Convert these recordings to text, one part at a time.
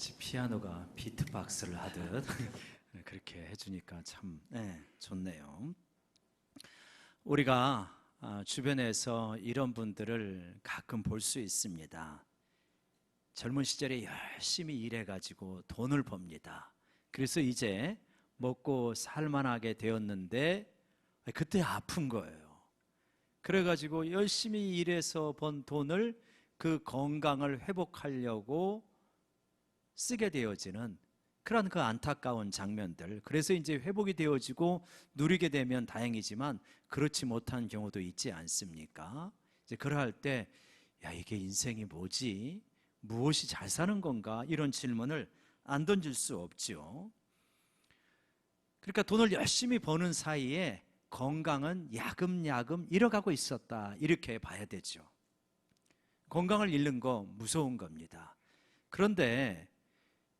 마치 피아노가 비트박스를 하듯 그렇게 해주니까 참 좋네요. 우리가 주변에서 이런 분들을 가끔 볼 수 있습니다. 젊은 시절에 열심히 일해가지고 돈을 법니다. 그래서 이제 먹고 살만하게 되었는데 그때 아픈 거예요. 그래가지고 열심히 일해서 번 돈을 그 건강을 회복하려고 쓰게 되어지는 그런 그 안타까운 장면들. 그래서 이제 회복이 되어지고 누리게 되면 다행이지만 그렇지 못한 경우도 있지 않습니까? 이제 그럴 때 야, 이게 인생이 뭐지? 무엇이 잘 사는 건가? 이런 질문을 안 던질 수 없죠. 그러니까 돈을 열심히 버는 사이에 건강은 야금야금 잃어가고 있었다, 이렇게 봐야 되죠. 건강을 잃는 거 무서운 겁니다. 그런데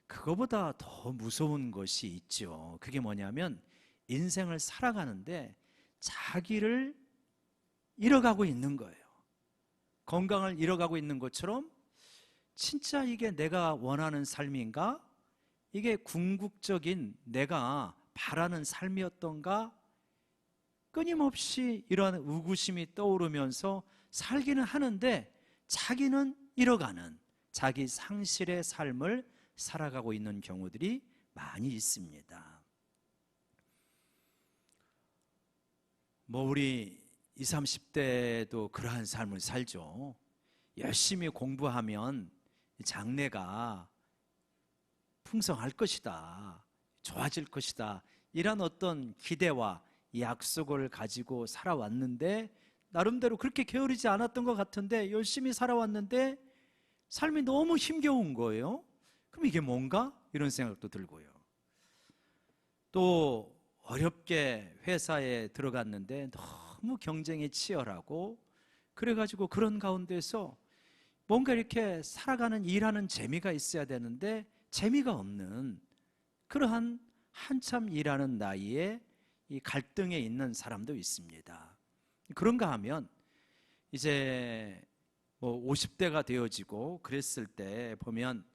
그거보다 더 무서운 것이 있죠. 그게 뭐냐면 인생을 살아가는데 자기를 잃어가고 있는 거예요. 건강을 잃어가고 있는 것처럼 진짜 이게 내가 원하는 삶인가? 이게 궁극적인 내가 바라는 삶이었던가? 끊임없이 이러한 의구심이 떠오르면서 살기는 하는데 자기는 잃어가는, 자기 상실의 삶을 살아가고 있는 경우들이 많이 있습니다. 우리 20, 30대도 그러한 삶을 살죠. 열심히 공부하면 장래가 풍성할 것이다, 좋아질 것이다, 이런 어떤 기대와 약속을 가지고 살아왔는데 나름대로 그렇게 게으르지 않았던 것 같은데 열심히 살아왔는데 삶이 너무 힘겨운 거예요. 그럼 이게 뭔가? 이런 생각도 들고요. 또 어렵게 회사에 들어갔는데 너무 경쟁이 치열하고 그래가지고 그런 가운데서 뭔가 이렇게 살아가는, 일하는 재미가 있어야 되는데 재미가 없는 그러한 한참 일하는 나이에 이 갈등에 있는 사람도 있습니다. 그런가 하면 이제 50대가 되어지고 그랬을 때 보면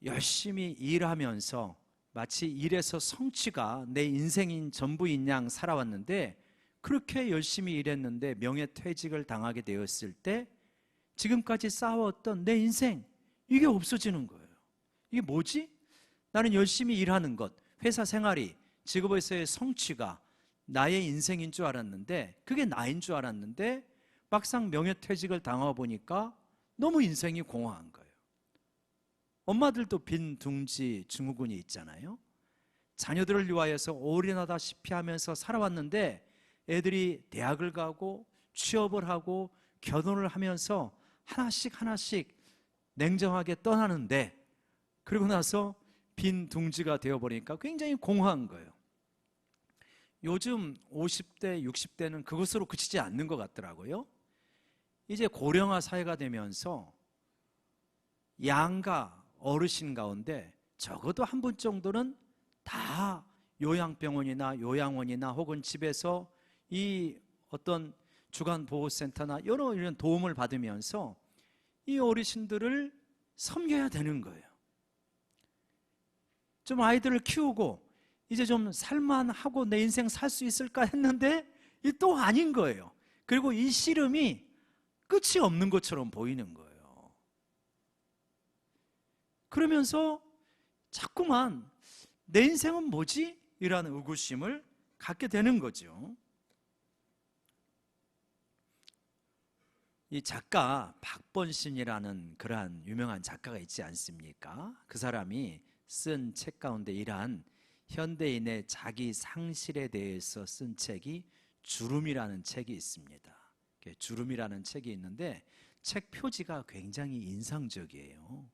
열심히 일하면서 마치 일에서 성취가 내 인생인 전부인 양 살아왔는데 그렇게 열심히 일했는데 명예퇴직을 당하게 되었을 때 지금까지 쌓아왔던 내 인생, 이게 없어지는 거예요. 이게 뭐지? 나는 열심히 일하는 것, 회사 생활이, 직업에서의 성취가 나의 인생인 줄 알았는데, 그게 나인 줄 알았는데 막상 명예퇴직을 당하고 보니까 너무 인생이 공허한 거예요. 엄마들도 빈 둥지 증후군이 있잖아요. 자녀들을 위하여서 올인하다시피 하면서 살아왔는데 애들이 대학을 가고 취업을 하고 결혼을 하면서 하나씩 하나씩 냉정하게 떠나는데 그러고 나서 빈 둥지가 되어버리니까 굉장히 공허한 거예요. 요즘 50대, 60대는 그것으로 그치지 않는 것 같더라고요. 이제 고령화 사회가 되면서 양가 어르신 가운데 적어도 한 분 정도는 다 요양병원이나 요양원이나 혹은 집에서 이 어떤 주간보호센터나 여러 이런 도움을 받으면서 이 어르신들을 섬겨야 되는 거예요. 좀 아이들을 키우고 이제 좀 살만하고 내 인생 살 수 있을까 했는데 이 또 아닌 거예요. 그리고 이 씨름이 끝이 없는 것처럼 보이는 거예요. 그러면서 자꾸만 내 인생은 뭐지? 이라는 의구심을 갖게 되는 거죠. 이 작가 박번신이라는 그러한 유명한 작가가 있지 않습니까? 그 사람이 쓴 책 가운데 이러한 현대인의 자기 상실에 대해서 쓴 책이 주름이라는 책이 있습니다. 주름이라는 책이 있는데 책 표지가 굉장히 인상적이에요.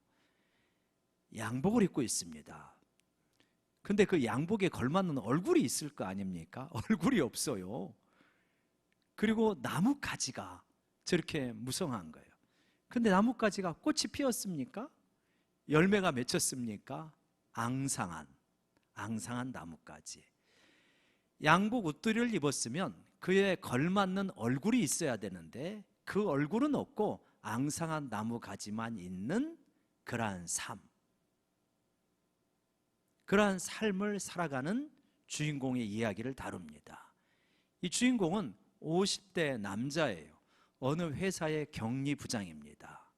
양복을 입고 있습니다. 근데 그 양복에 걸맞는 얼굴이 있을 거 아닙니까? 얼굴이 없어요. 그리고 나뭇가지가 저렇게 무성한 거예요. 근데 나뭇가지가 꽃이 피었습니까? 열매가 맺혔습니까? 앙상한 나뭇가지. 양복 옷들을 입었으면 그에 걸맞는 얼굴이 있어야 되는데 그 얼굴은 없고 앙상한 나뭇가지만 있는 그러한 삶, 그러한 삶을 살아가는 주인공의 이야기를 다룹니다. 이 주인공은 50대 남자예요. 어느 회사의 격리부장입니다.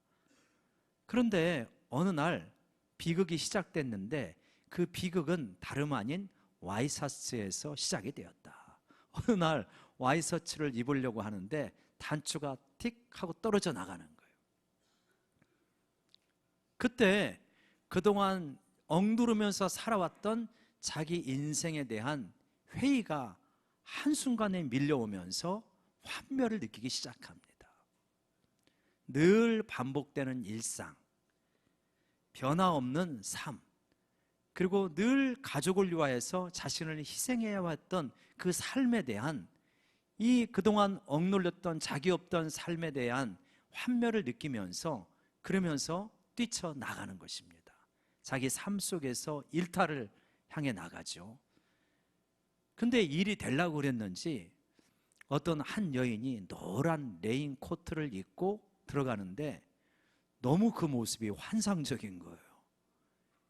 그런데 어느 날 비극이 시작됐는데 그 비극은 다름 아닌 와이셔츠에서 시작이 되었다. 어느 날 와이셔츠를 입으려고 하는데 단추가 틱 하고 떨어져 나가는 거예요. 그때 그동안 억누르면서 살아왔던 자기 인생에 대한 회의가 한순간에 밀려오면서 환멸을 느끼기 시작합니다. 늘 반복되는 일상, 변화없는 삶, 그리고 늘 가족을 위하여서 자신을 희생해야 했던 그 삶에 대한 이 그동안 억눌렸던 자기 없던 삶에 대한 환멸을 느끼면서 그러면서 뛰쳐나가는 것입니다. 자기 삶 속에서 일탈을 향해 나가죠. 근데 일이 되려고 그랬는지 어떤 한 여인이 노란 레인코트를 입고 들어가는데 너무 그 모습이 환상적인 거예요.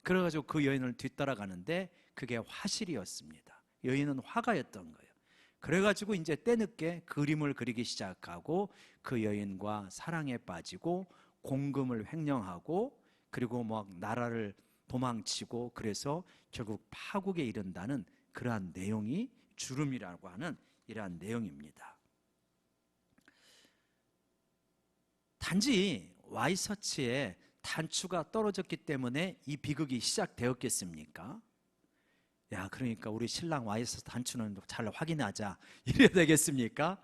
그래가지고 그 여인을 뒤따라가는데 그게 화실이었습니다. 여인은 화가였던 거예요. 그래가지고 이제 때늦게 그림을 그리기 시작하고 그 여인과 사랑에 빠지고 공금을 횡령하고 그리고 막 나라를 도망치고 그래서 결국 파국에 이른다는 그러한 내용이 주름이라고 하는 이러한 내용입니다. 단지 와이셔츠에 단추가 떨어졌기 때문에 이 비극이 시작되었겠습니까? 야, 그러니까 우리 신랑 와이셔츠 단추는 잘 확인하자 이래야 되겠습니까?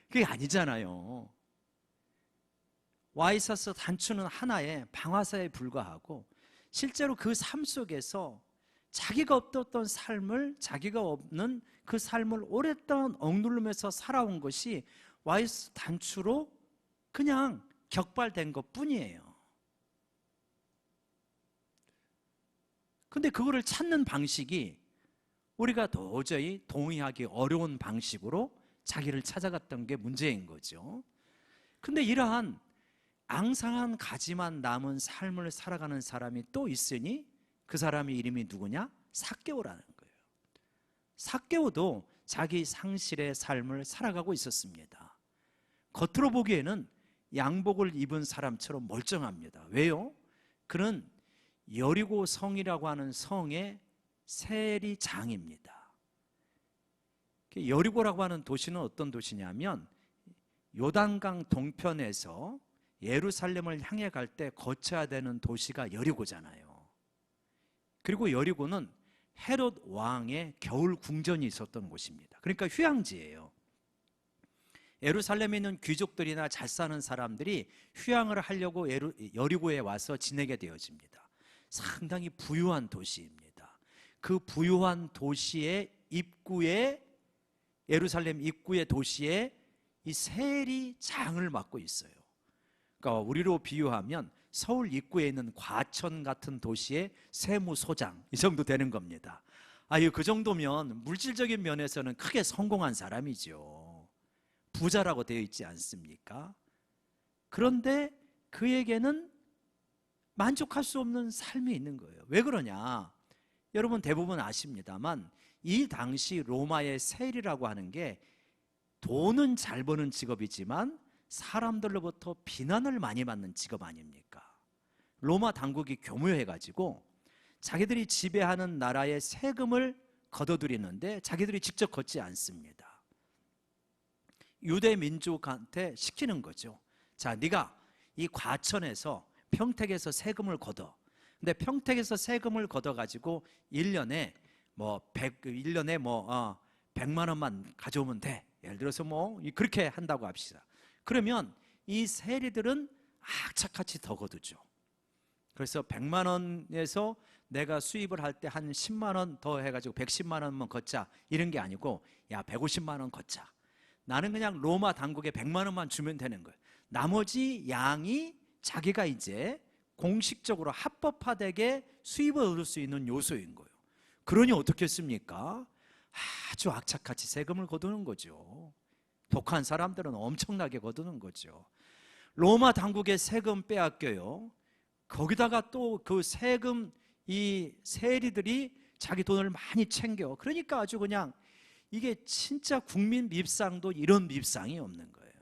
그게 아니잖아요. 와이셔츠 단추는 하나의 방아쇠에 불과하고 실제로 그 삶 속에서 자기가 없었던 삶을, 자기가 없는 그 삶을 오랫동안 억누르면서 살아온 것이 와이셔츠 단추로 그냥 격발된 것 뿐이에요. 근데 그거를 찾는 방식이 우리가 도저히 동의하기 어려운 방식으로 자기를 찾아갔던 게 문제인 거죠. 근데 이러한 앙상한 가지만 남은 삶을 살아가는 사람이 또 있으니 그 사람의 이름이 누구냐? 삭개오라는 거예요. 삭개오도 자기 상실의 삶을 살아가고 있었습니다. 겉으로 보기에는 양복을 입은 사람처럼 멀쩡합니다. 왜요? 그는 여리고 성이라고 하는 성의 세리장입니다. 여리고라고 하는 도시는 어떤 도시냐면 요단강 동편에서 예루살렘을 향해 갈 때 거쳐야 되는 도시가 여리고잖아요. 그리고 여리고는 헤롯 왕의 겨울 궁전이 있었던 곳입니다. 그러니까 휴양지예요. 예루살렘에 있는 귀족들이나 잘 사는 사람들이 휴양을 하려고 여리고에 와서 지내게 되어집니다. 상당히 부유한 도시입니다. 그 부유한 도시의 입구에, 예루살렘 입구의 도시에 이 세리장을 맡고 있어요. 그러니까 우리로 비유하면 서울 입구에 있는 과천 같은 도시의 세무소장, 이 정도 되는 겁니다. 그 정도면 물질적인 면에서는 크게 성공한 사람이죠. 부자라고 되어 있지 않습니까? 그런데 그에게는 만족할 수 없는 삶이 있는 거예요. 왜 그러냐? 여러분 대부분 아십니다만 이 당시 로마의 세리라고 하는 게 돈은 잘 버는 직업이지만 사람들로부터 비난을 많이 받는 직업 아닙니까? 로마 당국이 교묘해가지고 자기들이 지배하는 나라의 세금을 걷어들이는데 자기들이 직접 걷지 않습니다. 유대 민족한테 시키는 거죠. 자, 네가 이 과천에서 평택에서 세금을 걷어. 근데 평택에서 세금을 걷어가지고 1년에 100만 원만 가져오면 돼. 예를 들어서 그렇게 한다고 합시다. 그러면 이 세리들은 악착같이 더 거두죠. 그래서 100만 원에서 내가 수입을 할 때 한 10만 원 더 해가지고 110만 원만 걷자 이런 게 아니고, 야 150만 원 걷자. 나는 그냥 로마 당국에 100만 원만 주면 되는 거예요. 나머지 양이 자기가 이제 공식적으로 합법화되게 수입을 얻을 수 있는 요소인 거예요. 그러니 어떻겠습니까? 아주 악착같이 세금을 거두는 거죠. 독한 사람들은 엄청나게 거두는 거죠. 로마 당국의 세금 빼앗겨요. 거기다가 또 그 세금 이 세리들이 자기 돈을 많이 챙겨. 그러니까 아주 그냥 이게 진짜 국민 밉상도 이런 밉상이 없는 거예요.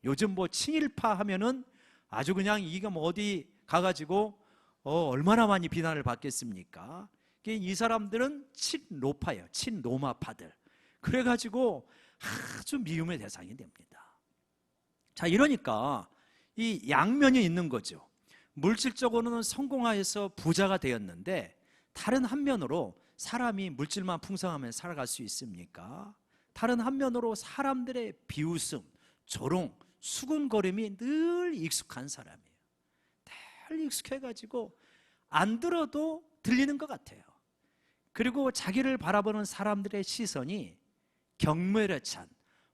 요즘 뭐 친일파 하면은 아주 그냥 이게 뭐 어디 가가지고 얼마나 많이 비난을 받겠습니까? 이 사람들은 친노파예요. 친노마파들. 그래가지고 아주 미움의 대상이 됩니다. 자, 이러니까 이 양면이 있는 거죠. 물질적으로는 성공하여서 부자가 되었는데 다른 한면으로 사람이 물질만 풍성하면 살아갈 수 있습니까? 다른 한면으로 사람들의 비웃음, 조롱, 수군거림이 늘 익숙한 사람이에요. 늘 익숙해가지고 안 들어도 들리는 것 같아요. 그리고 자기를 바라보는 사람들의 시선이 경멸에 찬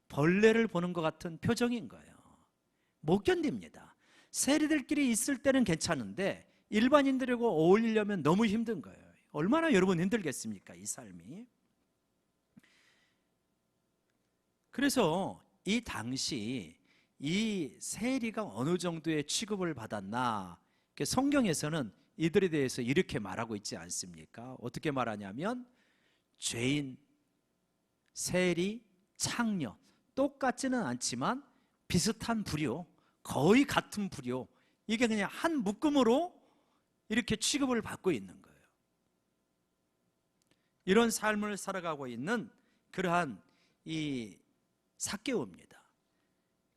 벌레를 보는 것 같은 표정인 거예요. 못 견딥니다. 세리들끼리 있을 때는 괜찮은데 일반인들하고 어울리려면 너무 힘든 거예요. 얼마나 여러분 힘들겠습니까, 이 삶이. 그래서 이 당시 이 세리가 어느 정도의 취급을 받았나, 성경에서는 이들에 대해서 이렇게 말하고 있지 않습니까? 어떻게 말하냐면 죄인, 세리, 창녀, 똑같지는 않지만 비슷한 부류, 거의 같은 부류, 이게 그냥 한 묶음으로 이렇게 취급을 받고 있는 거예요. 이런 삶을 살아가고 있는 그러한 이 삭개오입니다.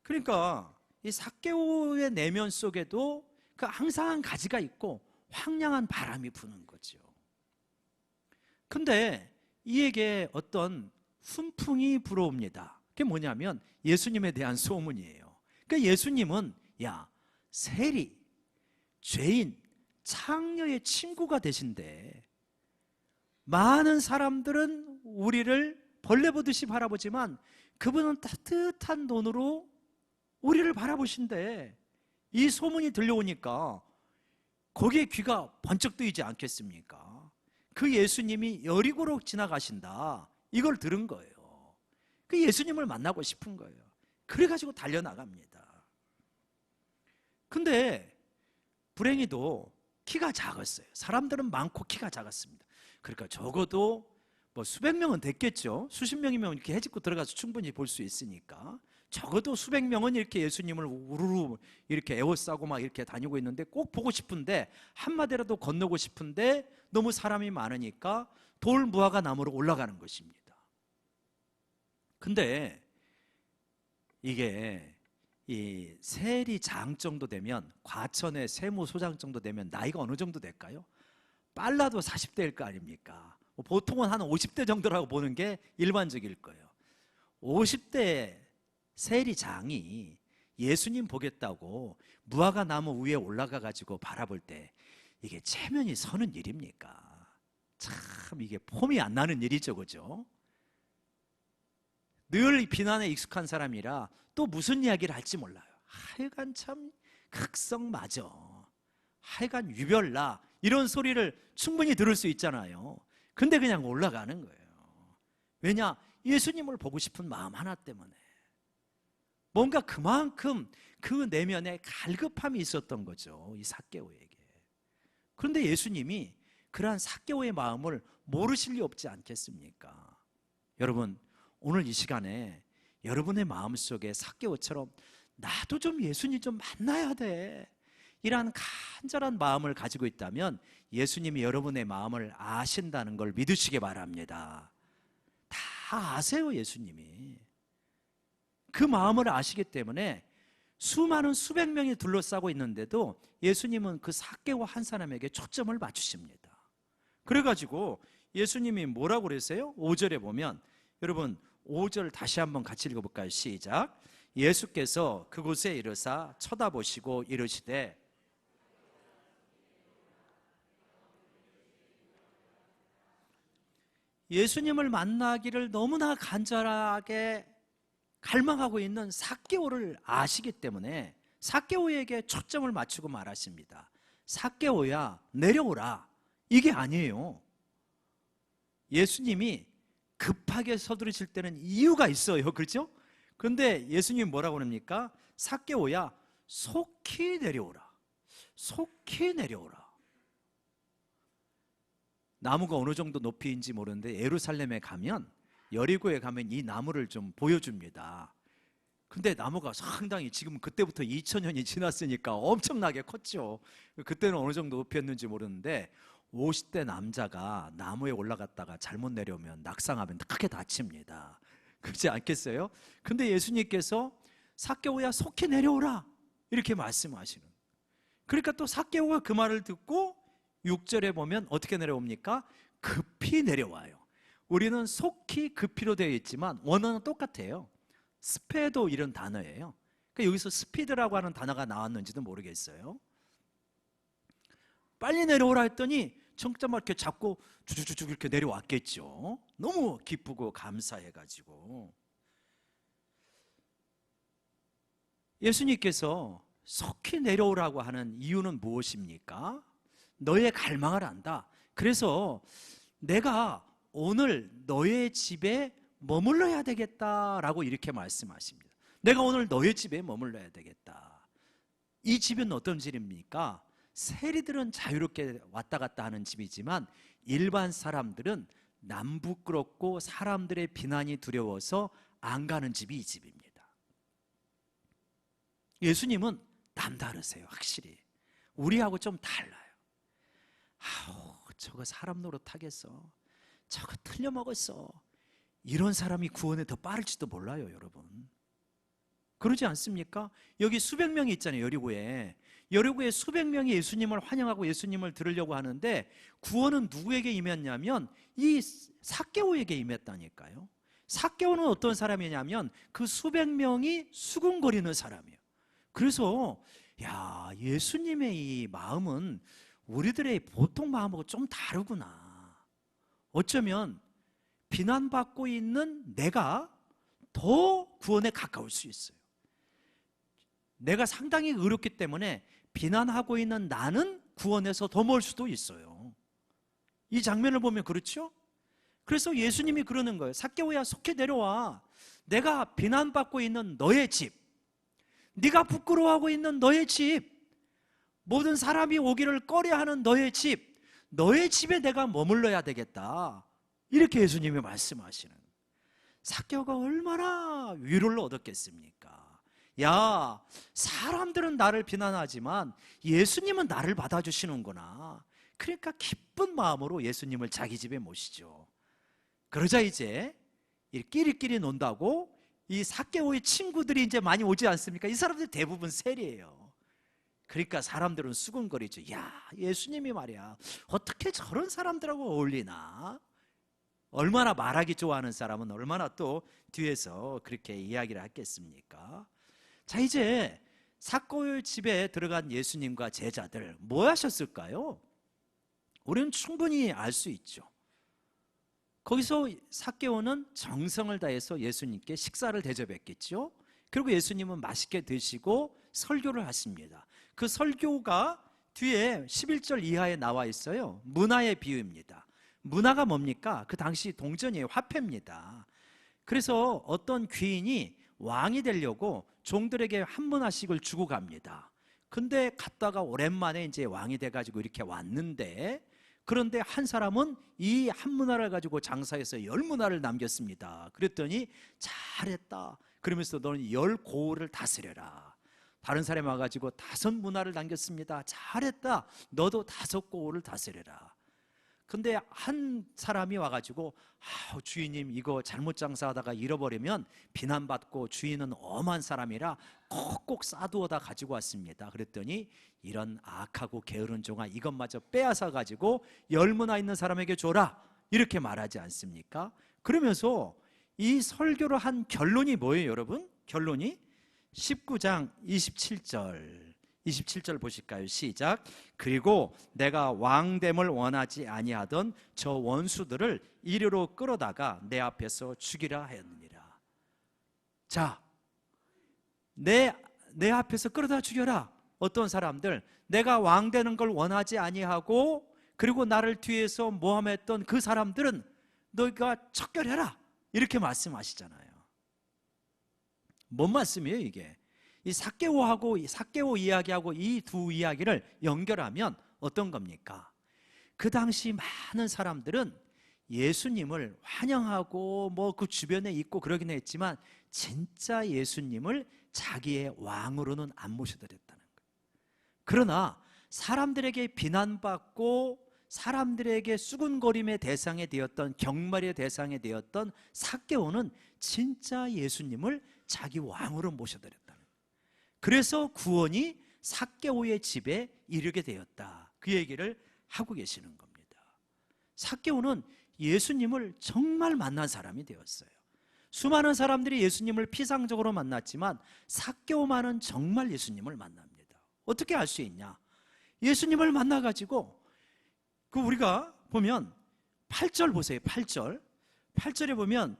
그러니까 이 삭개오의 내면 속에도 그 항상한 가지가 있고 황량한 바람이 부는 거죠. 근데 이에게 어떤 훈풍이 불어옵니다. 그게 뭐냐면 예수님에 대한 소문이에요. 그러니까 예수님은 야, 세리, 죄인, 창녀의 친구가 되신데 많은 사람들은 우리를 벌레 보듯이 바라보지만 그분은 따뜻한 눈으로 우리를 바라보신대. 이 소문이 들려오니까 거기에 귀가 번쩍 뜨이지 않겠습니까? 그 예수님이 여리고로 지나가신다, 이걸 들은 거예요. 그 예수님을 만나고 싶은 거예요. 그래가지고 달려나갑니다. 근데 불행히도 키가 작았어요. 사람들은 많고 키가 작았습니다. 그러니까 적어도 뭐 수백 명은 됐겠죠. 수십 명이면 이렇게 해집고 들어가서 충분히 볼 수 있으니까 적어도 수백 명은 이렇게 예수님을 우르르 이렇게 에워싸고 막 이렇게 다니고 있는데 꼭 보고 싶은데, 한마디라도 건너고 싶은데 너무 사람이 많으니까 돌 무화과 나무로 올라가는 것입니다. 근데 이게 이 세리장 정도 되면, 과천의 세무소장 정도 되면 나이가 어느 정도 될까요? 빨라도 40대일 거 아닙니까? 보통은 한 50대 정도라고 보는 게 일반적일 거예요. 50대 세리장이 예수님 보겠다고 무화과 나무 위에 올라가 가지고 바라볼 때 이게 체면이 서는 일입니까? 참 이게 폼이 안 나는 일이죠, 그죠? 늘 이 비난에 익숙한 사람이라 또 무슨 이야기를 할지 몰라요. 하여간 참 극성맞아, 하여간 유별나, 이런 소리를 충분히 들을 수 있잖아요. 근데 그냥 올라가는 거예요. 왜냐? 예수님을 보고 싶은 마음 하나 때문에. 뭔가 그만큼 그 내면에 갈급함이 있었던 거죠, 이 삭개오에게. 그런데 예수님이 그러한 삭개오의 마음을 모르실 리 없지 않겠습니까? 여러분, 오늘 이 시간에 여러분의 마음속에 삭개오처럼 나도 좀 예수님 좀 만나야 돼, 이러한 간절한 마음을 가지고 있다면 예수님이 여러분의 마음을 아신다는 걸 믿으시기 바랍니다. 다 아세요, 예수님이. 그 마음을 아시기 때문에 수많은 수백 명이 둘러싸고 있는데도 예수님은 그 삭개오 한 사람에게 초점을 맞추십니다. 그래가지고 예수님이 뭐라고 그랬어요? 5절에 보면, 여러분 5절 다시 한번 같이 읽어볼까요? 시작. 예수께서 그곳에 이르사 쳐다보시고 이르시되, 예수님을 만나기를 너무나 간절하게 갈망하고 있는 삭개오를 아시기 때문에 삭개오에게 초점을 맞추고 말하십니다. 삭개오야, 내려오라, 이게 아니에요. 예수님이 급하게 서두르실 때는 이유가 있어요, 그렇죠? 그런데 예수님이 뭐라고 합니까? 삭개오야, 속히 내려오라. 속히 내려오라. 나무가 어느 정도 높이인지 모르는데 예루살렘에 가면, 여리고에 가면 이 나무를 좀 보여줍니다. 근데 나무가 상당히, 지금 그때부터 2000년이 지났으니까 엄청나게 컸죠. 그때는 어느 정도 높이였는지 모르는데 50대 남자가 나무에 올라갔다가 잘못 내려오면 낙상하면 크게 다칩니다. 그렇지 않겠어요? 근데 예수님께서 삭개오야 속히 내려오라 이렇게 말씀하시는. 그러니까 또 삭개오가 그 말을 듣고 6절에 보면 어떻게 내려옵니까? 급히 내려와요. 우리는 속히 급히로 되어 있지만 원어는 똑같아요. 스페도 이런 단어예요. 그러니까 여기서 스피드라고 하는 단어가 나왔는지도 모르겠어요. 빨리 내려오라 했더니 정말 이렇게 잡고 주죽주죽 이렇게 내려왔겠죠. 너무 기쁘고 감사해가지고. 예수님께서 속히 내려오라고 하는 이유는 무엇입니까? 너의 갈망을 안다. 그래서 내가 오늘 너의 집에 머물러야 되겠다라고 이렇게 말씀하십니다. 내가 오늘 너의 집에 머물러야 되겠다. 이 집은 어떤 집입니까? 세리들은 자유롭게 왔다 갔다 하는 집이지만 일반 사람들은 남부끄럽고 사람들의 비난이 두려워서 안 가는 집이 이 집입니다. 예수님은 남다르세요. 확실히 우리하고 좀 달라요. 아우, 저거 사람 노릇하겠어, 저거 틀려먹었어, 이런 사람이 구원에 더 빠를지도 몰라요. 여러분 그러지 않습니까? 여기 수백 명이 있잖아요. 여리고에 수백 명이 예수님을 환영하고 예수님을 들으려고 하는데 구원은 누구에게 임했냐면 이 삭개오에게 임했다니까요. 삭개오는 어떤 사람이냐면 그 수백 명이 수군거리는 사람이에요. 그래서 야, 예수님의 이 마음은 우리들의 보통 마음하고 좀 다르구나. 어쩌면 비난받고 있는 내가 더 구원에 가까울 수 있어요. 내가 상당히 의롭기 때문에 비난하고 있는 나는 구원에서 더 멀 수도 있어요. 이 장면을 보면 그렇죠? 그래서 예수님이 그러는 거예요. 삭개오야 속히 내려와. 내가 비난받고 있는 너의 집, 네가 부끄러워하고 있는 너의 집, 모든 사람이 오기를 꺼려하는 너의 집, 너의 집에 내가 머물러야 되겠다. 이렇게 예수님이 말씀하시는. 삭개오가 얼마나 위로를 얻었겠습니까? 야, 사람들은 나를 비난하지만 예수님은 나를 받아주시는구나. 그러니까 기쁜 마음으로 예수님을 자기 집에 모시죠. 그러자 이제 끼리끼리 논다고 이 삭개오의 친구들이 이제 많이 오지 않습니까? 이 사람들 대부분 세리예요. 그러니까 사람들은 수군거리죠. 야, 예수님이 말이야 어떻게 저런 사람들하고 어울리나? 얼마나 말하기 좋아하는 사람은 얼마나 또 뒤에서 그렇게 이야기를 하겠습니까? 자, 이제 삭개오 집에 들어간 예수님과 제자들 뭐 하셨을까요? 우리는 충분히 알 수 있죠. 거기서 삭개오는 정성을 다해서 예수님께 식사를 대접했겠죠. 그리고 예수님은 맛있게 드시고 설교를 하십니다. 그 설교가 뒤에 11절 이하에 나와 있어요. 문화의 비유입니다. 문화가 뭡니까? 그 당시 동전이에요. 화폐입니다. 그래서 어떤 귀인이 왕이 되려고 종들에게 한 문화씩을 주고 갑니다. 근데 갔다가 오랜만에 이제 왕이 돼가지고 이렇게 왔는데, 그런데 한 사람은 이 한 문화를 가지고 장사해서 10문화를 남겼습니다. 그랬더니 잘했다 그러면서 너는 10고을을 다스려라. 다른 사람이 와가지고 5문화를 남겼습니다. 잘했다, 너도 5고을을 다스려라. 근데 한 사람이 와가지고 주인님 이거 잘못 장사하다가 잃어버리면 비난받고 주인은 엄한 사람이라 꼭꼭 싸두어다 가지고 왔습니다. 그랬더니 이런 악하고 게으른 종아, 이것마저 빼앗아 가지고 10문화 있는 사람에게 줘라, 이렇게 말하지 않습니까? 그러면서 이 설교를 한 결론이 뭐예요, 여러분? 결론이 19장 27절 보실까요? 시작. 그리고 내가 왕됨을 원하지 아니하던 저 원수들을 이리로 끌어다가 내 앞에서 죽이라 하였느니라. 자, 내 앞에서 끌어다 죽여라. 어떤 사람들, 내가 왕되는 걸 원하지 아니하고 그리고 나를 뒤에서 모함했던 그 사람들은 너희가 척결해라, 이렇게 말씀하시잖아요. 뭔 말씀이에요 이게? 이 삭개오 이야기하고 이 두 이야기를 연결하면 어떤 겁니까? 그 당시 많은 사람들은 예수님을 환영하고 뭐 그 주변에 있고 그러긴 했지만 진짜 예수님을 자기의 왕으로는 안 모셔드렸다는 거예요. 그러나 사람들에게 비난받고 사람들에게 수군거림의 대상이 되었던, 경멸의 대상이 되었던 삭개오는 진짜 예수님을 자기 왕으로 모셔드렸다는 거예요. 그래서 구원이 삭개오의 집에 이르게 되었다, 그 얘기를 하고 계시는 겁니다. 삭개오는 예수님을 정말 만난 사람이 되었어요. 수많은 사람들이 예수님을 피상적으로 만났지만 삭개오만은 정말 예수님을 만납니다. 어떻게 알 수 있냐? 예수님을 만나가지고 우리가 보면 8절 보세요. 8절에 보면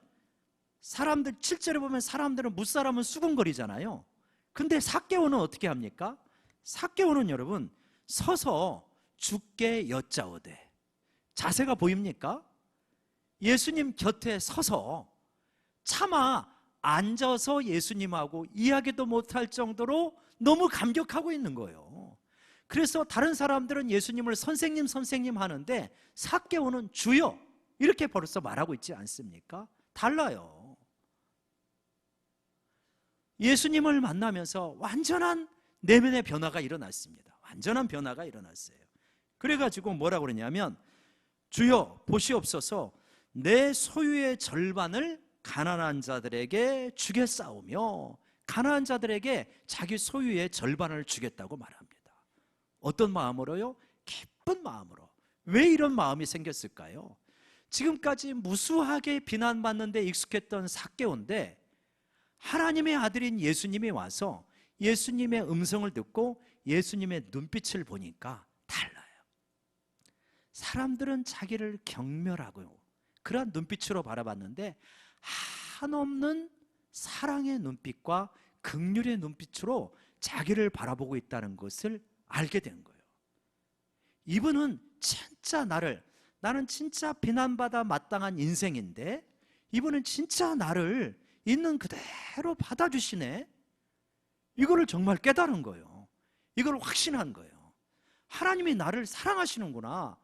7절에 보면 사람들은 무사람은 수군거리잖아요. 근데 삭개오는 어떻게 합니까? 삭개오는 여러분 서서 주께 여짜오되, 자세가 보입니까? 예수님 곁에 서서 차마 앉아서 예수님하고 이야기도 못할 정도로 너무 감격하고 있는 거예요. 그래서 다른 사람들은 예수님을 선생님 하는데 삭개오는 주여 이렇게 벌써 말하고 있지 않습니까? 달라요. 예수님을 만나면서 완전한 내면의 변화가 일어났습니다. 완전한 변화가 일어났어요. 그래가지고 뭐라고 그러냐면, 주여 보시옵소서, 내 소유의 절반을 가난한 자들에게 주겠사오며, 가난한 자들에게 자기 소유의 절반을 주겠다고 말합니다. 어떤 마음으로요? 기쁜 마음으로. 왜 이런 마음이 생겼을까요? 지금까지 무수하게 비난받는데 익숙했던 삭개오인데 하나님의 아들인 예수님이 와서 예수님의 음성을 듣고 예수님의 눈빛을 보니까 달라요. 사람들은 자기를 경멸하고 그러한 눈빛으로 바라봤는데 한없는 사랑의 눈빛과 긍휼의 눈빛으로 자기를 바라보고 있다는 것을 알게 된 거예요. 이분은 진짜 나는 진짜 비난받아 마땅한 인생인데 이분은 진짜 나를 있는 그대로 받아주시네. 이거를 정말 깨달은 거예요. 이걸 확신한 거예요. 하나님이 나를 사랑하시는구나.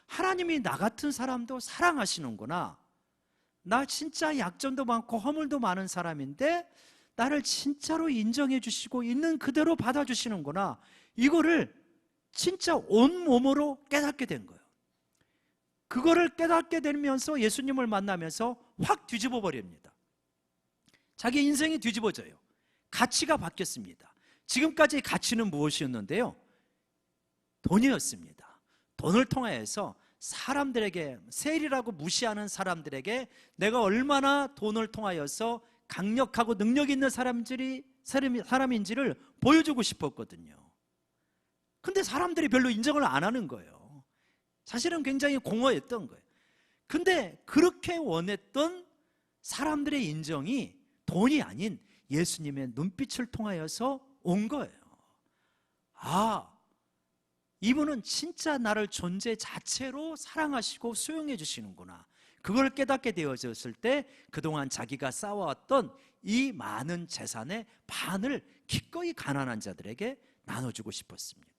하나님이 나 같은 사람도 사랑하시는구나. 나 진짜 약점도 많고 허물도 많은 사람인데 나를 진짜로 인정해 주시고 있는 그대로 받아주시는구나. 이거를 진짜 온몸으로 깨닫게 된 거예요. 그거를 깨닫게 되면서 예수님을 만나면서 확 뒤집어 버립니다. 자기 인생이 뒤집어져요. 가치가 바뀌었습니다. 지금까지 가치는 무엇이었는데요? 돈이었습니다. 돈을 통해서 사람들에게, 세리라고 무시하는 사람들에게 내가 얼마나 돈을 통하여서 강력하고 능력 있는 사람인지를 보여주고 싶었거든요. 근데 사람들이 별로 인정을 안 하는 거예요. 사실은 굉장히 공허했던 거예요. 근데 그렇게 원했던 사람들의 인정이 돈이 아닌 예수님의 눈빛을 통하여서 온 거예요. 아, 이분은 진짜 나를 존재 자체로 사랑하시고 수용해 주시는구나. 그걸 깨닫게 되어졌을 때 그동안 자기가 쌓아왔던 이 많은 재산의 반을 기꺼이 가난한 자들에게 나눠주고 싶었습니다.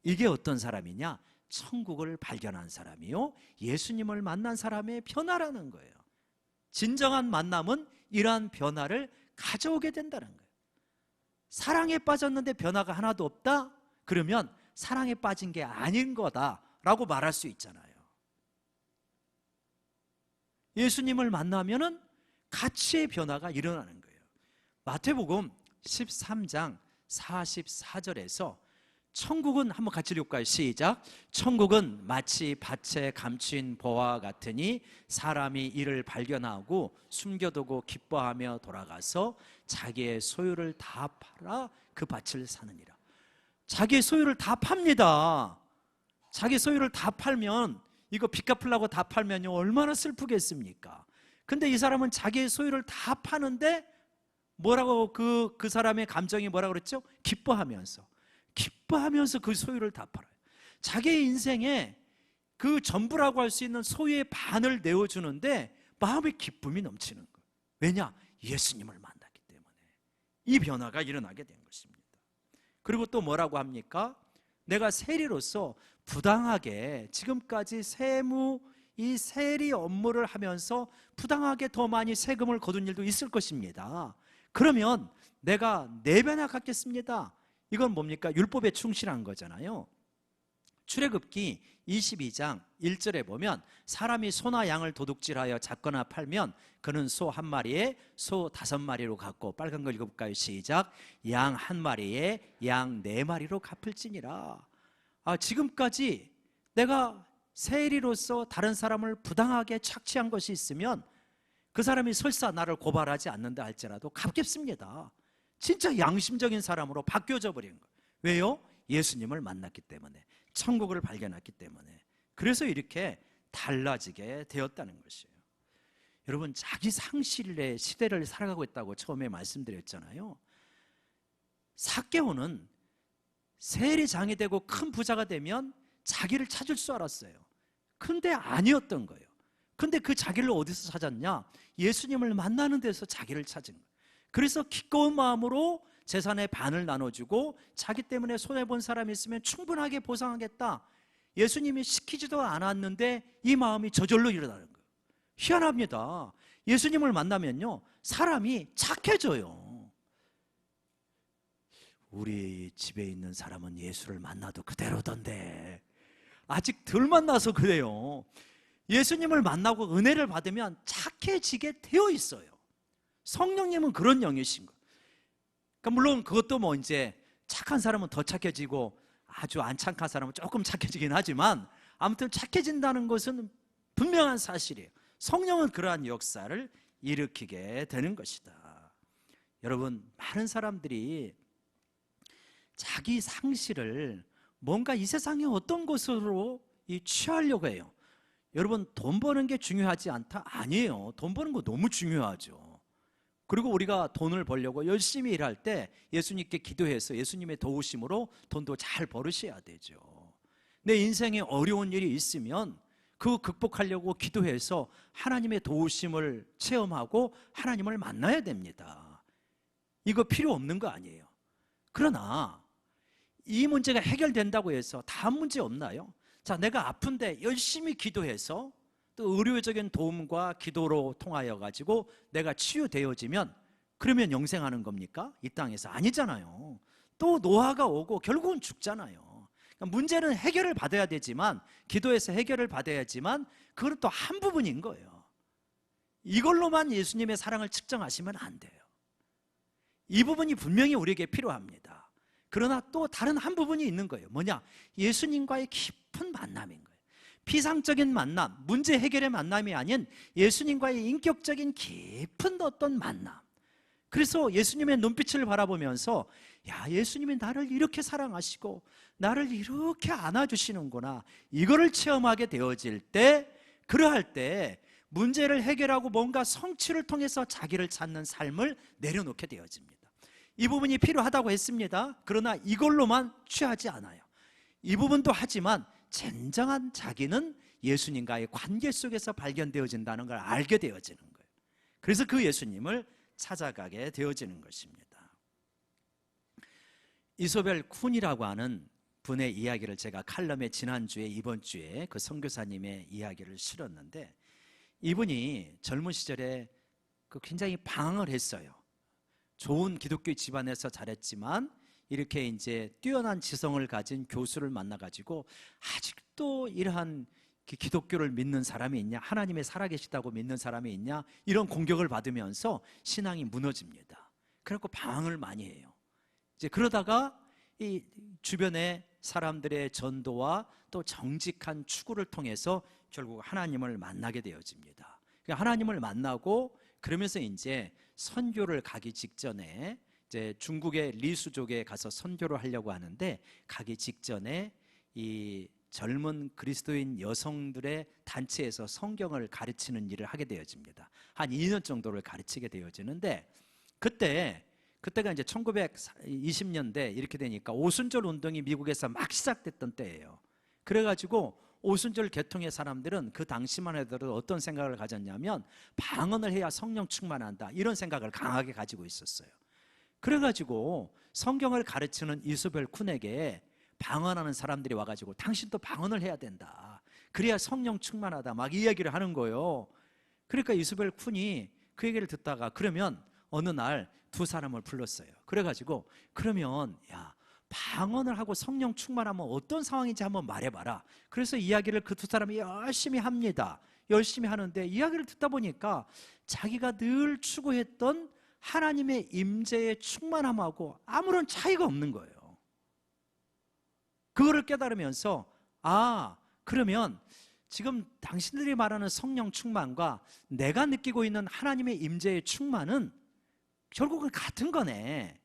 이게 어떤 사람이냐? 천국을 발견한 사람이요, 예수님을 만난 사람의 변화라는 거예요. 진정한 만남은 이러한 변화를 가져오게 된다는 거예요. 사랑에 빠졌는데 변화가 하나도 없다? 그러면 사랑에 빠진 게 아닌 거다라고 말할 수 있잖아요. 예수님을 만나면은 가치의 변화가 일어나는 거예요. 마태복음 13장 44절에서 천국은, 한번 같이 읽을까요? 시작. 천국은 마치 밭에 감춘 보와 같으니 사람이 이를 발견하고 숨겨두고 기뻐하며 돌아가서 자기의 소유를 다 팔아 그 밭을 사느니라. 자기의 소유를 다 팝니다. 자기 소유를 다 팔면, 이거 빚 갚으려고 다 팔면요 얼마나 슬프겠습니까? 근데 이 사람은 자기의 소유를 다 파는데 뭐라고, 그 사람의 감정이 뭐라고 그랬죠? 기뻐하면서 그 소유를 다 팔아요. 자기의 인생에 그 전부라고 할 수 있는 소유의 반을 내어주는데 마음의 기쁨이 넘치는 거예요. 왜냐? 예수님을 만났기 때문에. 이 변화가 일어나게 된 것입니다. 그리고 또 뭐라고 합니까? 내가 세리로서 부당하게 지금까지 이 세리 업무를 하면서 부당하게 더 많이 세금을 거둔 일도 있을 것입니다. 그러면 내가 4배나 갚겠습니다. 이건 뭡니까? 율법에 충실한 거잖아요. 출애굽기 22장 1절에 보면 사람이 소나 양을 도둑질하여 잡거나 팔면 그는 소 1마리에 소 5마리로 갚고, 빨간 거 읽어볼까요? 시작. 양 1마리에 양 4마리로 갚을지니라. 지금까지 내가 세리로서 다른 사람을 부당하게 착취한 것이 있으면 그 사람이 설사 나를 고발하지 않는다 할지라도 갚겠습니다. 진짜 양심적인 사람으로 바뀌어져 버린 거예요. 왜요? 예수님을 만났기 때문에, 천국을 발견했기 때문에. 그래서 이렇게 달라지게 되었다는 것이에요. 여러분, 자기 상실의 시대를 살아가고 있다고 처음에 말씀드렸잖아요. 삭개오는 세리장이 되고 큰 부자가 되면 자기를 찾을 줄 알았어요. 근데 아니었던 거예요. 근데 그 자기를 어디서 찾았냐? 예수님을 만나는 데서 자기를 찾은 거예요. 그래서 기꺼운 마음으로 재산의 반을 나눠주고, 자기 때문에 손해본 사람이 있으면 충분하게 보상하겠다. 예수님이 시키지도 않았는데 이 마음이 저절로 일어나는 거예요. 희한합니다. 예수님을 만나면요, 사람이 착해져요. 우리 집에 있는 사람은 예수를 만나도 그대로던데 아직 덜 만나서 그래요. 예수님을 만나고 은혜를 받으면 착해지게 되어 있어요. 성령님은 그런 영이신 거예요. 그러니까 물론 그것도 뭐 이제 착한 사람은 더 착해지고 아주 안 착한 사람은 조금 착해지긴 하지만, 아무튼 착해진다는 것은 분명한 사실이에요. 성령은 그러한 역사를 일으키게 되는 것이다. 여러분, 많은 사람들이 자기 상실을 뭔가 이 세상의 어떤 것으로 취하려고 해요. 여러분, 돈 버는 게 중요하지 않다? 아니에요. 돈 버는 거 너무 중요하죠. 그리고 우리가 돈을 벌려고 열심히 일할 때 예수님께 기도해서 예수님의 도우심으로 돈도 잘 벌으셔야 되죠. 내 인생에 어려운 일이 있으면 그거 극복하려고 기도해서 하나님의 도우심을 체험하고 하나님을 만나야 됩니다. 이거 필요 없는 거 아니에요. 그러나 이 문제가 해결된다고 해서 다음 문제 없나요? 자, 내가 아픈데 열심히 기도해서 또 의료적인 도움과 기도로 통하여 가지고 내가 치유되어지면 그러면 영생하는 겁니까? 이 땅에서 아니잖아요. 또 노화가 오고 결국은 죽잖아요. 그러니까 문제는 해결을 받아야 되지만, 기도해서 해결을 받아야지만, 그건 또 한 부분인 거예요. 이걸로만 예수님의 사랑을 측정하시면 안 돼요. 이 부분이 분명히 우리에게 필요합니다. 그러나 또 다른 한 부분이 있는 거예요. 뭐냐? 예수님과의 깊은 만남인 거예요. 피상적인 만남, 문제 해결의 만남이 아닌 예수님과의 인격적인 깊은 어떤 만남. 그래서 예수님의 눈빛을 바라보면서, 야, 예수님이 나를 이렇게 사랑하시고 나를 이렇게 안아주시는구나, 이거를 체험하게 되어질 때, 그러할 때 문제를 해결하고 뭔가 성취를 통해서 자기를 찾는 삶을 내려놓게 되어집니다. 이 부분이 필요하다고 했습니다. 그러나 이걸로만 취하지 않아요. 이 부분도 하지만 진정한 자기는 예수님과의 관계 속에서 발견되어진다는 걸 알게 되어지는 거예요. 그래서 그 예수님을 찾아가게 되어지는 것입니다. 이소벨 쿤이라고 하는 분의 이야기를 제가 칼럼에 지난주에 이번 주에 그 선교사님의 이야기를 실었는데, 이분이 젊은 시절에 굉장히 방황을 했어요. 좋은 기독교 집안에서 자랐지만 이렇게 이제 뛰어난 지성을 가진 교수를 만나가지고 아직도 이러한 기독교를 믿는 사람이 있냐, 하나님의 살아계시다고 믿는 사람이 있냐, 이런 공격을 받으면서 신앙이 무너집니다. 그래갖고 방황을 많이 해요. 이제 그러다가 이 주변의 사람들의 전도와 또 정직한 추구를 통해서 결국 하나님을 만나게 되어집니다. 하나님을 만나고 그러면서 이제 선교를 가기 직전에 이제 중국의 리수족에 가서 선교를 하려고 하는데, 가기 직전에 이 젊은 그리스도인 여성들의 단체에서 성경을 가르치는 일을 하게 되어집니다. 한 2년 정도를 가르치게 되어지는데, 그때가 이제 1920년대 이렇게 되니까 오순절 운동이 미국에서 막 시작됐던 때예요. 그래가지고 오순절 계통의 사람들은 그 당시만 해도 어떤 생각을 가졌냐면, 방언을 해야 성령 충만한다, 이런 생각을 강하게 가지고 있었어요. 그래가지고 성경을 가르치는 이소벨 쿤에게 방언하는 사람들이 와가지고 당신도 방언을 해야 된다, 그래야 성령 충만하다, 막 이야기를 하는 거예요. 그러니까 이소벨 쿤이 그 얘기를 듣다가 그러면 어느 날 두 사람을 불렀어요. 그래가지고 그러면 야, 방언을 하고 성령 충만하면 어떤 상황인지 한번 말해봐라. 그래서 이야기를 그 두 사람이 열심히 합니다. 열심히 하는데 이야기를 듣다 보니까 자기가 늘 추구했던 하나님의 임재의 충만함하고 아무런 차이가 없는 거예요. 그거를 깨달으면서 아, 그러면 지금 당신들이 말하는 성령 충만과 내가 느끼고 있는 하나님의 임재의 충만은 결국은 같은 거네.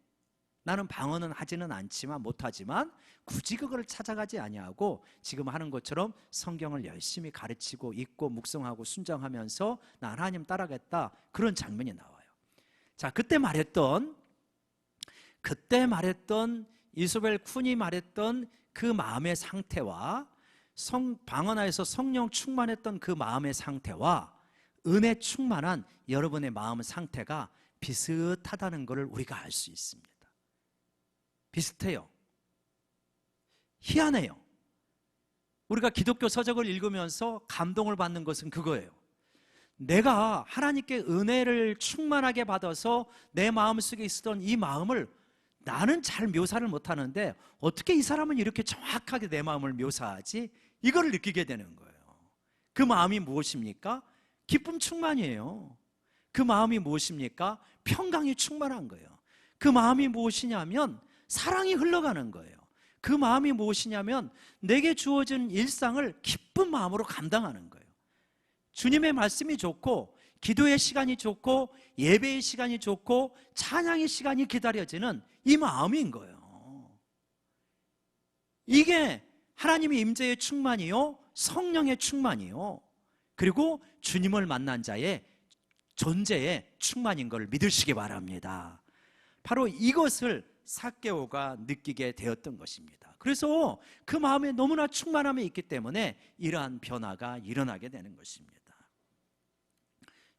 나는 방언은 하지는 않지만, 못하지만 굳이 그걸 찾아가지 아니하고 지금 하는 것처럼 성경을 열심히 가르치고 읽고 묵상하고 순종하면서 나 하나님 따라가겠다, 그런 장면이 나와요. 자, 그때 말했던 이소벨 쿤이 말했던 그 마음의 상태와 방언하에서 성령 충만했던 그 마음의 상태와 은혜 충만한 여러분의 마음 상태가 비슷하다는 것을 우리가 알 수 있습니다. 비슷해요. 희한해요. 우리가 기독교 서적을 읽으면서 감동을 받는 것은 그거예요. 내가 하나님께 은혜를 충만하게 받아서 내 마음속에 있었던 이 마음을 나는 잘 묘사를 못하는데 어떻게 이 사람은 이렇게 정확하게 내 마음을 묘사하지? 이걸 느끼게 되는 거예요. 그 마음이 무엇입니까? 기쁨 충만이에요. 그 마음이 무엇입니까? 평강이 충만한 거예요. 그 마음이 무엇이냐면 사랑이 흘러가는 거예요. 그 마음이 무엇이냐면 내게 주어진 일상을 기쁜 마음으로 감당하는 거예요. 주님의 말씀이 좋고 기도의 시간이 좋고 예배의 시간이 좋고 찬양의 시간이 기다려지는 이 마음인 거예요. 이게 하나님의 임재의 충만이요, 성령의 충만이요, 그리고 주님을 만난 자의 존재의 충만인 걸 믿으시기 바랍니다. 바로 이것을 삭개오가 느끼게 되었던 것입니다. 그래서 그 마음에 너무나 충만함이 있기 때문에 이러한 변화가 일어나게 되는 것입니다.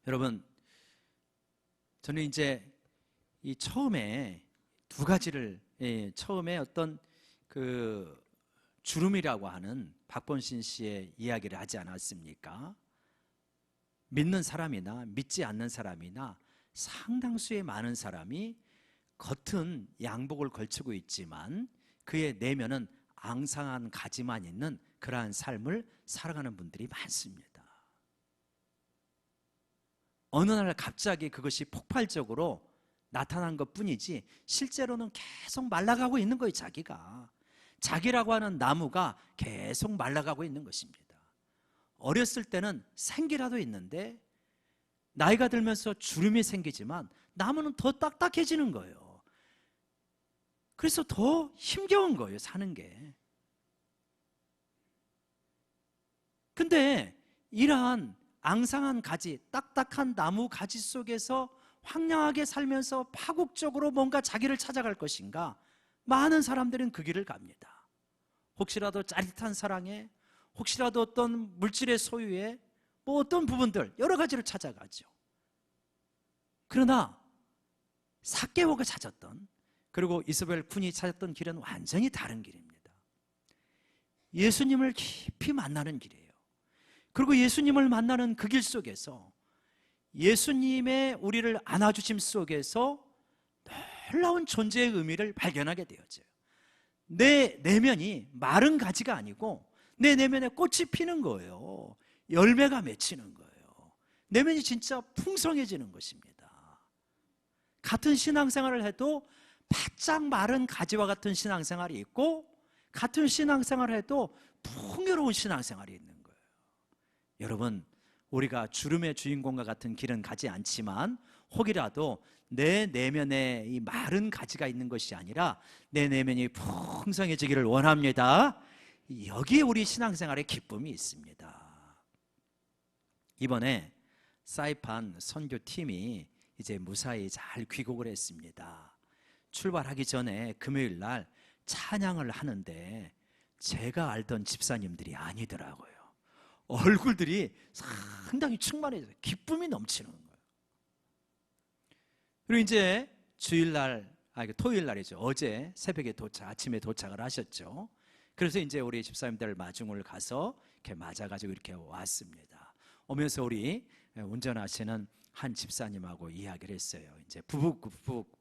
여러분, 저는 이제 이 처음에 두 가지를, 처음에 어떤 그 주름이라고 하는 박본신 씨의 이야기를 하지 않았습니까? 믿는 사람이나 믿지 않는 사람이나 상당수의 많은 사람이 겉은 양복을 걸치고 있지만 그의 내면은 앙상한 가지만 있는 그러한 삶을 살아가는 분들이 많습니다. 어느 날 갑자기 그것이 폭발적으로 나타난 것뿐이지 실제로는 계속 말라가고 있는 거예요. 자기라고 하는 나무가 계속 말라가고 있는 것입니다. 어렸을 때는 생기라도 있는데 나이가 들면서 주름이 생기지만 나무는 더 딱딱해지는 거예요. 그래서 더 힘겨운 거예요, 사는 게. 근데 이러한 앙상한 가지, 딱딱한 나무 가지 속에서 황량하게 살면서 파국적으로 뭔가 자기를 찾아갈 것인가? 많은 사람들은 그 길을 갑니다. 혹시라도 짜릿한 사랑에, 혹시라도 어떤 물질의 소유에, 뭐 어떤 부분들 여러 가지를 찾아가죠. 그러나 삭개오가 찾았던, 그리고 이소벨 쿤이 찾았던 길은 완전히 다른 길입니다. 예수님을 깊이 만나는 길이에요. 그리고 예수님을 만나는 그 길 속에서 예수님의 우리를 안아주심 속에서 놀라운 존재의 의미를 발견하게 되어져요. 내 내면이 마른 가지가 아니고 내 내면에 꽃이 피는 거예요. 열매가 맺히는 거예요. 내면이 진짜 풍성해지는 것입니다. 같은 신앙생활을 해도 바짝 마른 가지와 같은 신앙생활이 있고 같은 신앙생활을 해도 풍요로운 신앙생활이 있는 거예요. 여러분, 우리가 주름의 주인공과 같은 길은 가지 않지만 혹이라도 내 내면에 이 마른 가지가 있는 것이 아니라 내 내면이 풍성해지기를 원합니다. 여기에 우리 신앙생활의 기쁨이 있습니다. 이번에 사이판 선교팀이 이제 무사히 잘 귀국을 했습니다. 출발하기 전에 금요일 날 찬양을 하는데 제가 알던 집사님들이 아니더라고요. 얼굴들이 상당히 충만해져요. 기쁨이 넘치는 거예요. 그리고 이제 주일날 토요일 날이죠. 어제 새벽에 아침에 도착을 하셨죠. 그래서 이제 우리 집사님들 마중을 가서 이렇게 맞아가지고 이렇게 왔습니다. 오면서 우리 운전하시는 한 집사님하고 이야기를 했어요. 이제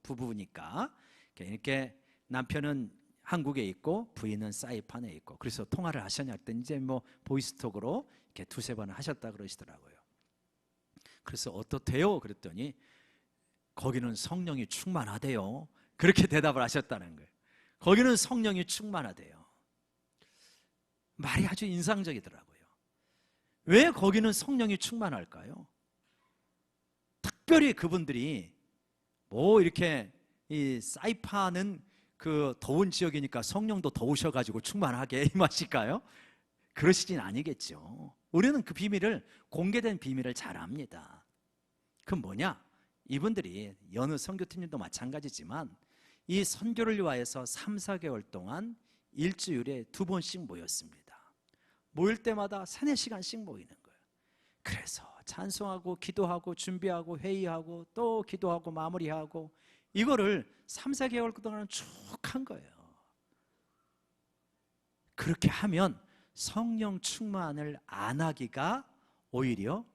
부부니까 이렇게 남편은 한국에 있고 부인은 사이판에 있고, 그래서 통화를 하셨냐 했더니 이제 뭐 보이스톡으로 이렇게 두세 번 하셨다 그러시더라고요. 그래서 어떻대요? 그랬더니 거기는 성령이 충만하대요. 그렇게 대답을 하셨다는 거예요. 거기는 성령이 충만하대요. 말이 아주 인상적이더라고요. 왜 거기는 성령이 충만할까요? 특별히 그분들이 뭐 이렇게 이 사이판은 그 더운 지역이니까 성령도 더우셔가지고 충만하게 임하실까요? 그러시진 아니겠죠. 우리는 그 비밀을, 공개된 비밀을 잘 압니다. 그건 뭐냐? 이분들이 여느 선교팀님도 마찬가지지만 이 선교를 위하여서 3, 4개월 동안 일주일에 2번씩 모였습니다. 모일 때마다 3, 4시간씩 모이는 거예요. 그래서 찬송하고 기도하고 준비하고 회의하고 또 기도하고 마무리하고, 이거를 3, 4개월 동안 쭉 한 거예요. 그렇게 하면 성령 충만을 안 하기가 오히려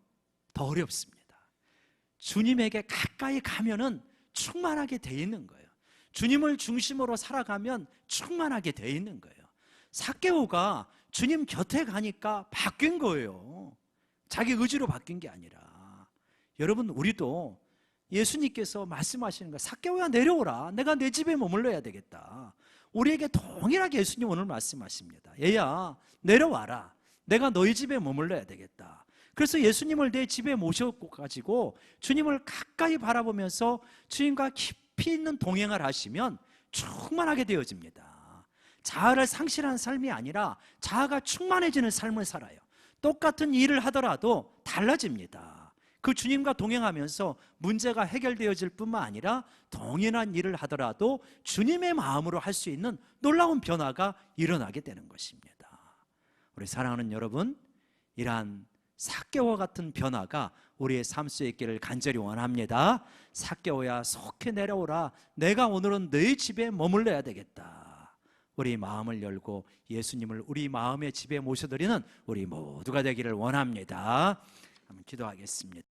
더 어렵습니다. 주님에게 가까이 가면은 충만하게 돼 있는 거예요. 주님을 중심으로 살아가면 충만하게 돼 있는 거예요. 삭개오가 주님 곁에 가니까 바뀐 거예요. 자기 의지로 바뀐 게 아니라. 여러분, 우리도 예수님께서 말씀하시는 거예요. 삭개오야, 내려오라. 내가 내 집에 머물러야 되겠다. 우리에게 동일하게 예수님 오늘 말씀하십니다. 얘야, 내려와라. 내가 너희 집에 머물러야 되겠다. 그래서 예수님을 내 집에 모셔가지고 주님을 가까이 바라보면서 주님과 깊이 있는 동행을 하시면 충만하게 되어집니다. 자아를 상실하는 삶이 아니라 자아가 충만해지는 삶을 살아요. 똑같은 일을 하더라도 달라집니다. 그 주님과 동행하면서 문제가 해결되어질 뿐만 아니라 동일한 일을 하더라도 주님의 마음으로 할 수 있는 놀라운 변화가 일어나게 되는 것입니다. 우리 사랑하는 여러분, 이러한 삭개오와 같은 변화가 우리의 삶 속에 있기를 간절히 원합니다. 삭개오야, 속히 내려오라. 내가 오늘은 너희 집에 머물러야 되겠다. 우리 마음을 열고 예수님을 우리 마음의 집에 모셔드리는 우리 모두가 되기를 원합니다. 한번 기도하겠습니다.